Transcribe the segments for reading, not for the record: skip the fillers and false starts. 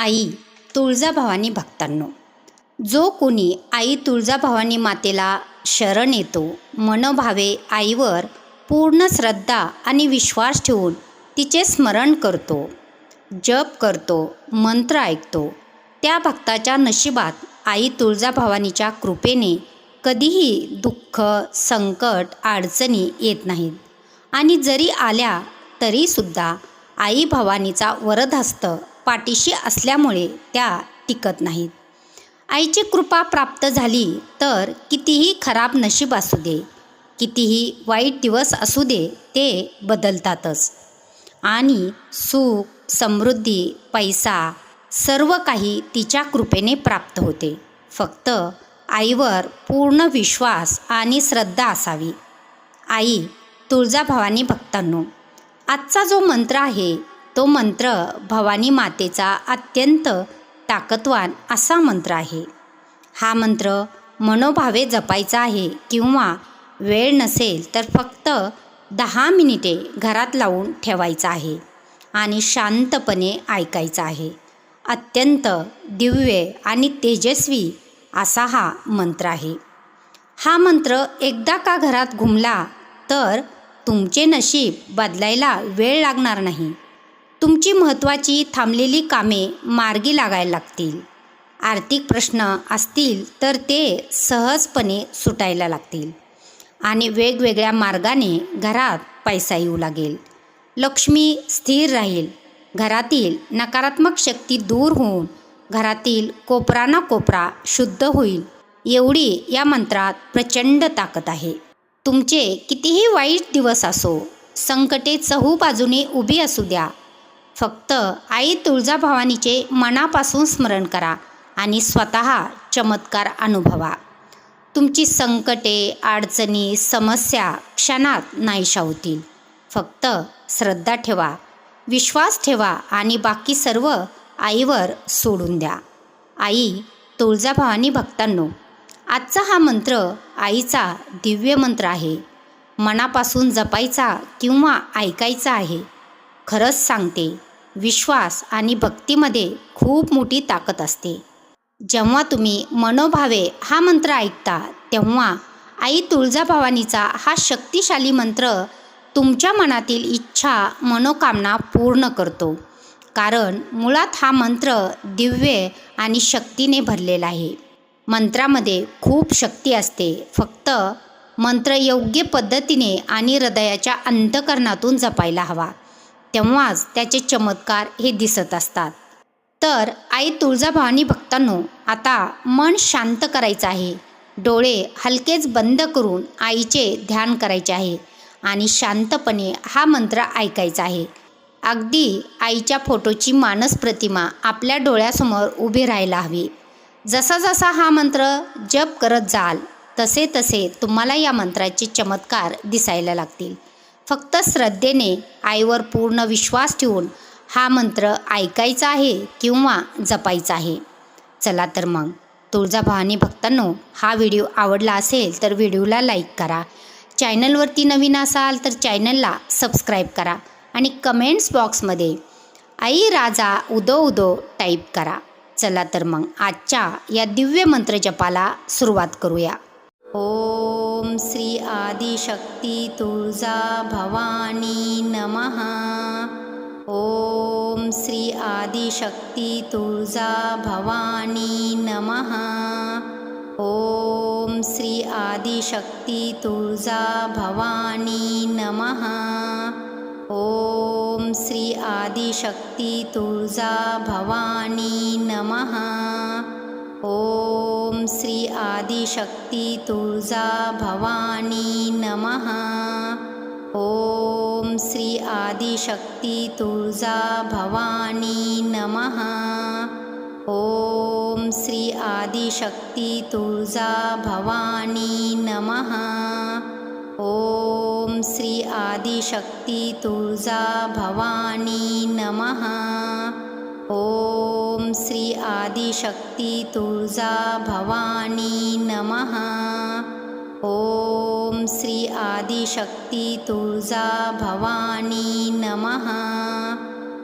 आई तुळजाभवानी भक्तांनो, जो कोणी आई तुळजाभवानी मातेला शरण येतो, मनोभावे आईवर पूर्ण श्रद्धा आणि विश्वास ठेवून तिचे स्मरण करतो, जप करतो, मंत्र ऐकतो, त्या भक्ताच्या नशिबात आई तुळजाभवानीच्या कृपेने कधीही दुःख, संकट, अडचणी येत नाहीत. आणि जरी आल्या तरीसुद्धा आई भवानीचा वरदहस्त पाठीशी असल्यामुळे त्या टिकत नाहीत. आईची कृपा प्राप्त झाली तर कितीही खराब नशीब असू दे, कितीही वाईट दिवस असू दे, ते बदलतातच. आणि सुख, समृद्धी, पैसा सर्व काही तिच्या कृपेने प्राप्त होते. फक्त आईवर पूर्ण विश्वास आणि श्रद्धा असावी. आई तुळजाभवानी भक्तांनो, आजचा जो मंत्र आहे तो मंत्र भवानी मातेचा अत्यंत ताकदवान असा मंत्र आहे. हा मंत्र मनोभावे जपायचा आहे किंवा वेळ नसेल तर फक्त 10 मिनिटे घरात लावून ठेवायचा आहे आणि शांतपणे ऐकायचा आहे. अत्यंत दिव्य आणि तेजस्वी असा हा मंत्र आहे. हा मंत्र एकदा का घरात घुमला तर तुमचे नशीब बदलायला वेळ लागणार नाही. तुमची महत्त्वाची थांबलेली कामे मार्गी लागायला लागतील. आर्थिक प्रश्न असतील तर ते सहजपणे सुटायला लागतील आणि वेगवेगळ्या मार्गाने घरात पैसा येऊ लागेल. लक्ष्मी स्थिर राहील. घरातील नकारात्मक शक्ती दूर होऊन घरातील कोपरा ना कोपरा शुद्ध होईल. एवढी या मंत्रात प्रचंड ताकद आहे. तुमचे कितीही वाईट दिवस असो, संकटे चहूबाजूने उभी असू द्या, फक्त आई तुळजाभवानीचे मनापासून स्मरण करा आणि स्वतः चमत्कार अनुभवा. तुमची संकटे, अडचणी, समस्या क्षणात नाहीशा होतील. फक्त श्रद्धा ठेवा, विश्वास ठेवा आणि बाकी सर्व आईवर सोडून द्या. आई तुळजाभवानी भक्तांनो, आजचा हा मंत्र आईचा दिव्य मंत्र आहे. मनापासून जपायचा किंवा ऐकायचा आहे. खरंच सांगते, विश्वास आणि भक्तीमध्ये खूप मोठी ताकद असते. जेव्हा तुम्ही मनोभावे हा मंत्र ऐकता तेव्हा आई तुळजाभवानीचा हा शक्तिशाली मंत्र तुमच्या मनातील इच्छा, मनोकामना पूर्ण करतो. कारण मुळात हा मंत्र दिव्य आणि शक्तीने भरलेला आहे. मंत्रामध्ये खूप शक्ती असते. फक्त मंत्र योग्य पद्धतीने आणि हृदयाच्या अंतःकरणातून जपायला हवा, तेव्हाच त्याचे चमत्कार हे दिसत असतात. तर आई तुळजाभवानी भक्तांनो, आता मन शांत करायचं आहे. डोळे हलकेच बंद करून आईचे ध्यान करायचे आहे आणि शांतपणे हा मंत्र ऐकायचा आहे. अगदी आईच्या फोटोची मानस प्रतिमा आपल्या डोळ्यासमोर उभी राहायला हवी. जसा जसा हा मंत्र जप करत जाल तसे तसे तुम्हाला या मंत्राचे चमत्कार दिसायला लागतील. फक्त श्रद्धेने आईवर पूर्ण विश्वास ठेवून हा मंत्र ऐकायचा आहे किंवा जपायचा आहे. चला तर मग तुळजाभवानी भक्तांनो, हा व्हिडिओ आवडला असेल तर व्हिडिओला लाईक करा. चॅनलवरती नवीन असाल तर चॅनलला सबस्क्राईब करा आणि कमेंट्स बॉक्समध्ये आई राजा उदो उदो टाईप करा. चला तर मग आजच्या या दिव्य मंत्र जपाला सुरुवात करूया. ओम श्री आदिशक्ती तुळजाभवानी नमः. ओम श्री आदिशक्ती तुळजाभवानी नमः. ओम श्री आदिशक्ती तुळजाभवानी नमः. ओम श्री आदिशक्ती तुळजाभवानी नमः. ओम श्री आदिशक्ती तुळजाभवानी नमः. ओम श्री आदिशक्ती तुळजाभवानी नमः. ओम श्री आदिशक्ती तुळजाभवानी नमः. ओम श्री आदिशक्ती तुळजाभवानी नमः. ओम श्री आदिशक्ती तुळजाभवानी नमः. ओम श्री आदिशक्ती तुळजाभवानी नमः.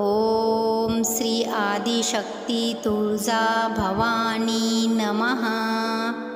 ओम श्री आदिशक्ती तुळजा भवानी नमः.